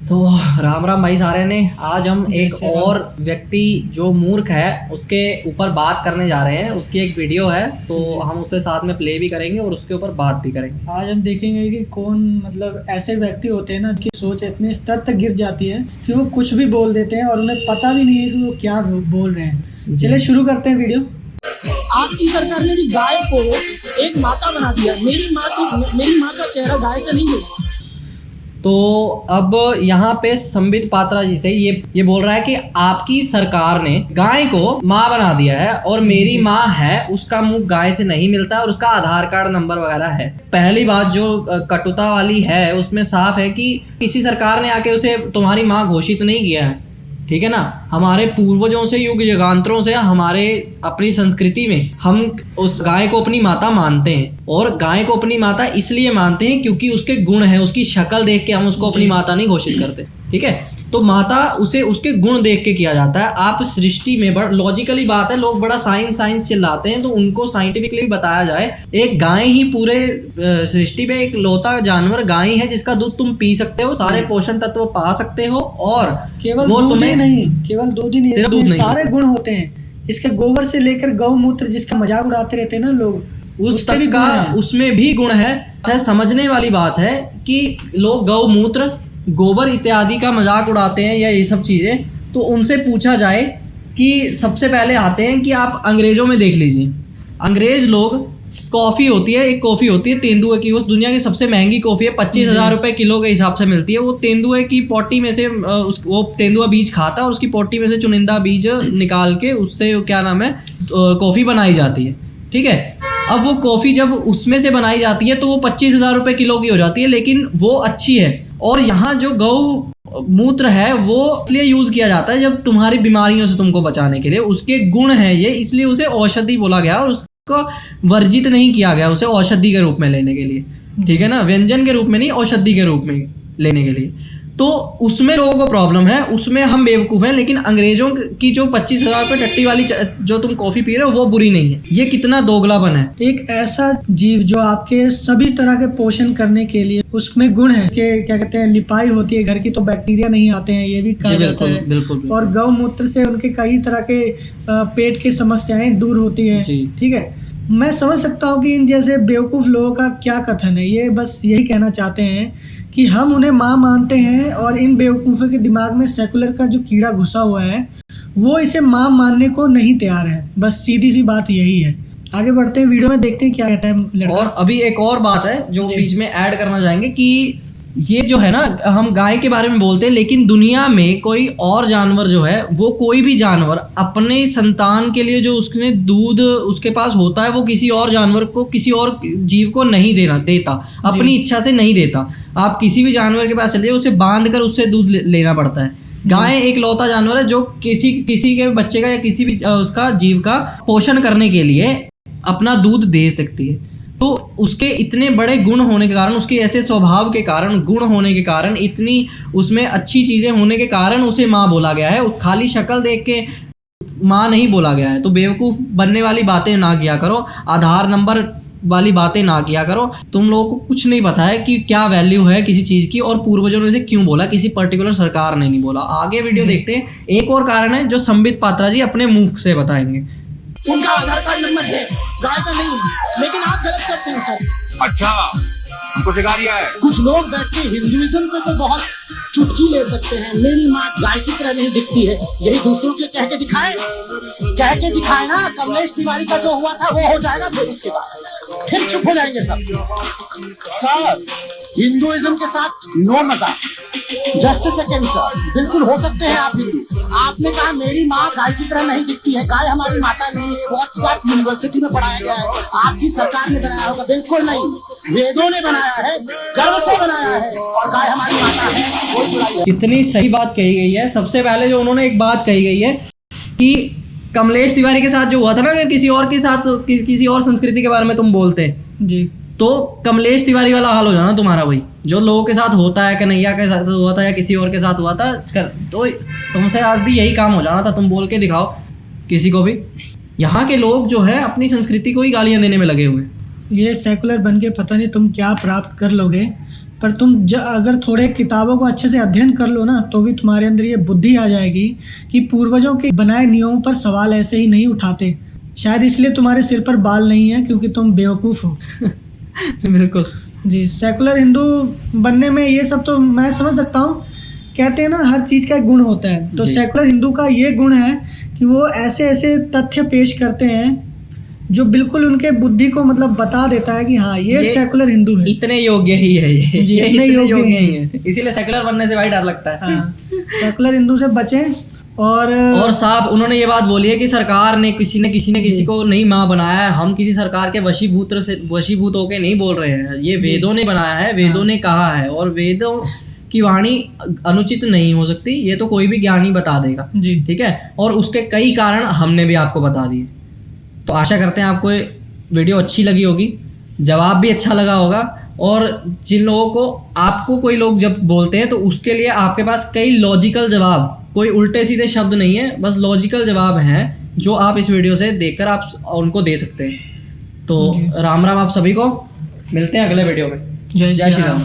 तो राम राम भाई सारे ने। आज हम एक और व्यक्ति जो मूर्ख है उसके ऊपर बात करने जा रहे हैं। उसकी एक वीडियो है तो हम उससे साथ में प्ले भी करेंगे और उसके ऊपर बात भी करेंगे। आज हम देखेंगे कि कौन ऐसे व्यक्ति होते हैं ना कि सोच इतने स्तर तक गिर जाती है कि वो कुछ भी बोल देते हैं और उन्हें पता भी नहीं है कि वो क्या बोल रहे हैं। चलिए शुरू करते हैं वीडियो। आपकी सरकार ने भी गाय को एक माता बना दिया। मेरी माँ का चेहरा गाय से नहीं है। तो अब यहाँ पे संबित पात्रा जी से ये बोल रहा है कि आपकी सरकार ने गाय को माँ बना दिया है और मेरी माँ है उसका मुंह गाय से नहीं मिलता और उसका आधार कार्ड नंबर वगैरह है। पहली बात जो कटुता वाली है उसमें साफ है कि किसी सरकार ने आके उसे तुम्हारी माँ घोषित नहीं किया है, ठीक है ना। हमारे पूर्वजों से युग युगांतरों से हमारे अपनी संस्कृति में हम उस गाय को अपनी माता मानते हैं और गाय को अपनी माता इसलिए मानते हैं क्योंकि उसके गुण हैं। उसकी शक्ल देख के हम उसको अपनी माता नहीं घोषित करते, ठीक है। तो माता उसे उसके गुण देख के किया जाता है। आप सृष्टि में बड़ा लॉजिकली बात है, लोग बड़ा साइंस चिल्लाते हैं तो उनको साइंटिफिकली भी बताया जाए। एक गाय ही पूरे सृष्टि में एक लौता जानवर गाय है जिसका दूध तुम पी सकते हो, सारे पोषण तत्व पा सकते हो और केवल दूध ही नहीं, सारे गुण होते हैं। इसके गोबर से लेकर गौमूत्र जिसका मजाक उड़ाते रहते हैं ना लोग, उस तक का उसमें भी गुण है। समझने वाली बात है कि लोग गौमूत्र गोबर इत्यादि का मजाक उड़ाते हैं या ये सब चीज़ें। तो उनसे पूछा जाए कि सबसे पहले आते हैं कि आप अंग्रेज़ों में देख लीजिए। अंग्रेज़ लोग कॉफ़ी होती है, एक कॉफ़ी होती है तेंदुए की, उस दुनिया की सबसे महंगी कॉफ़ी है, 25,000 रुपये किलो के हिसाब से मिलती है। वो तेंदुए की पोटी में से वो तेंदुआ बीज खाता है और उसकी पोटी में से चुनिंदा बीज निकाल के उससे क्या नाम है कॉफ़ी बनाई जाती है, ठीक है। अब वो कॉफ़ी जब उसमें से बनाई जाती है तो वो 25,000 रुपये किलो की हो जाती है, लेकिन वो अच्छी है। और यहाँ जो गौ मूत्र है वो इसलिए यूज़ किया जाता है जब तुम्हारी बीमारियों से तुमको बचाने के लिए। उसके गुण है ये, इसलिए उसे औषधि बोला गया और उसको वर्जित नहीं किया गया उसे औषधि के रूप में लेने के लिए, ठीक है ना। व्यंजन के रूप में नहीं, औषधि के रूप में लेने के लिए। तो उसमें लोगों को प्रॉब्लम है, उसमें हम बेवकूफ़ हैं। लेकिन अंग्रेज़ों की जो 25,000 रुपये टट्टी वाली जो तुम कॉफ़ी पी रहे हो वो बुरी नहीं है। ये कितना दोगलापन है। एक ऐसा जीव जो आपके सभी तरह के पोषण करने के लिए उसमें गुण है, के क्या कहते हैं लिपाई होती है घर की, तो बैक्टीरिया नहीं आते हैं, ये भी कहा जाता है। बिल्कुल। और गौमूत्र से उनके कई तरह के पेट की समस्याएं दूर होती है, ठीक है। मैं समझ सकता हूँ कि इन जैसे बेवकूफ़ लोगों का क्या कथन है। ये बस यही कहना चाहते हैं कि हम उन्हें माँ मानते हैं और इन बेवकूफ़ों के दिमाग में सेकुलर का जो कीड़ा घुसा हुआ है वो इसे माँ मानने को नहीं तैयार है। बस सीधी सी बात यही है। आगे बढ़ते हैं, वीडियो में देखते हैं क्या कहता है लड़का। और अभी एक और बात है जो बीच में ऐड करना चाहेंगे कि ये जो है ना, हम गाय के बारे में बोलते हैं लेकिन दुनिया में कोई और जानवर जो है वो कोई भी जानवर अपने संतान के लिए जो उसने दूध उसके पास होता है वो किसी और जानवर को, किसी और जीव को नहीं देता, अपनी इच्छा से नहीं देता। आप किसी भी जानवर के पास चलिए, उसे बांध कर उससे दूध लेना पड़ता है। गाय एक लौता जानवर है जो किसी के बच्चे का या किसी भी उसका जीव का पोषण करने के लिए अपना दूध दे सकती है। तो उसके इतने बड़े गुण होने के कारण, उसके ऐसे स्वभाव के कारण, गुण होने के कारण, इतनी उसमें अच्छी चीज़ें होने के कारण उसे माँ बोला गया है। खाली शक्ल देख के माँ नहीं बोला गया है। तो बेवकूफ़ बनने वाली बातें ना किया करो, आधार नंबर वाली बातें ना किया करो। तुम लोगों को कुछ नहीं पता है कि क्या वैल्यू है किसी चीज़ की और पूर्वजों ने इसे क्यों बोला, किसी पर्टिकुलर सरकार ने नहीं बोला। आगे वीडियो देखते हैं। एक और कारण है जो संबित पात्रा जी अपने मुंह से बताएंगे। उनका आधार कार्ड नंबर है, गाय का नहीं, लेकिन आप गलत करते हैं सर। अच्छा, हमको सिखा दिया है। कुछ लोग बैठ के हिंदुइज्म पे तो बहुत चुटकी ले सकते हैं। मेरी माँ गाय की तरह नहीं दिखती है, यही दूसरों के कह के दिखाए ना। कमलेश तिवारी का जो हुआ था वो हो जाएगा, फिर उसके बाद फिर चुप हो जाएंगे सब। सर, हिंदुइज्म के साथ नो मजाक। जस्ट सेकेंड सर, बिल्कुल हो सकते हैं आप हिंदू। आपने कहा मेरी माँ गाय की तरह नहीं दिखती है, गाय हमारी माता नहीं है। व्हाट्सएप यूनिवर्सिटी में पढ़ाया गया है, आपकी सरकार ने बनाया होगा। बिल्कुल नहीं, वेदों ने बनाया है, गर्व से बनाया है, और गाय हमारी माता है, कोई बुराई नहीं। कितनी सही बात कही गई है। सबसे पहले जो उन्होंने एक बात कही गई है कि कमलेश तिवारी के साथ जो हुआ था ना, अगर किसी और के साथ किसी और संस्कृति के बारे में तुम बोलते जी, तो कमलेश तिवारी वाला हाल हो जाना तुम्हारा। वही जो लोगों के साथ होता है, कन्हैया के साथ हुआ था या किसी और के साथ हुआ था, तो तुमसे आज भी यही काम हो जाना था। तुम बोल के दिखाओ किसी को भी। यहाँ के लोग जो है अपनी संस्कृति को ही गालियाँ देने में लगे हुए हैं। ये सेकुलर बन के पता नहीं तुम क्या प्राप्त कर लोगे। पर तुम अगर थोड़े किताबों को अच्छे से अध्ययन कर लो ना, तो भी तुम्हारे अंदर ये बुद्धि आ जाएगी कि पूर्वजों के बनाए नियमों पर सवाल ऐसे ही नहीं उठाते। शायद इसलिए तुम्हारे सिर पर बाल नहीं है, क्योंकि तुम बेवकूफ़ हो। बिल्कुल जी, सेकुलर हिंदू बनने में ये सब तो मैं समझ सकता हूँ। कहते हैं ना, हर चीज़ का एक गुण होता है, तो सेकुलर हिंदू का ये गुण है कि वो ऐसे ऐसे तथ्य पेश करते हैं जो बिल्कुल उनके बुद्धि को मतलब बता देता है कि हाँ, ये सेकुलर हिंदू है, इतने योग्य ही है ये, जी, ये इतने योग्य ही है। इसीलिए सेकुलर बनने से भाई डर लगता है। हाँ, सेकुलर हिंदू से बचें। और साफ उन्होंने ये बात बोली है कि सरकार ने किसी ने किसी को नहीं माँ बनाया है, हम किसी सरकार के वशीभूत होके नहीं बोल रहे हैं, ये वेदों ने बनाया है, वेदों ने कहा है, और वेदों की वाणी अनुचित नहीं हो सकती, ये तो कोई भी ज्ञानी बता देगा जी, ठीक है। और उसके कई कारण हमने भी आपको बता दिए। तो आशा करते हैं आपको ये वीडियो अच्छी लगी होगी, जवाब भी अच्छा लगा होगा, और जिन लोगों को आपको कोई लोग जब बोलते हैं तो उसके लिए आपके पास कई लॉजिकल जवाब, कोई उल्टे सीधे शब्द नहीं है, बस लॉजिकल जवाब हैं जो आप इस वीडियो से देखकर आप उनको दे सकते हैं। तो राम राम आप सभी को, मिलते हैं अगले वीडियो में। जय श्री राम।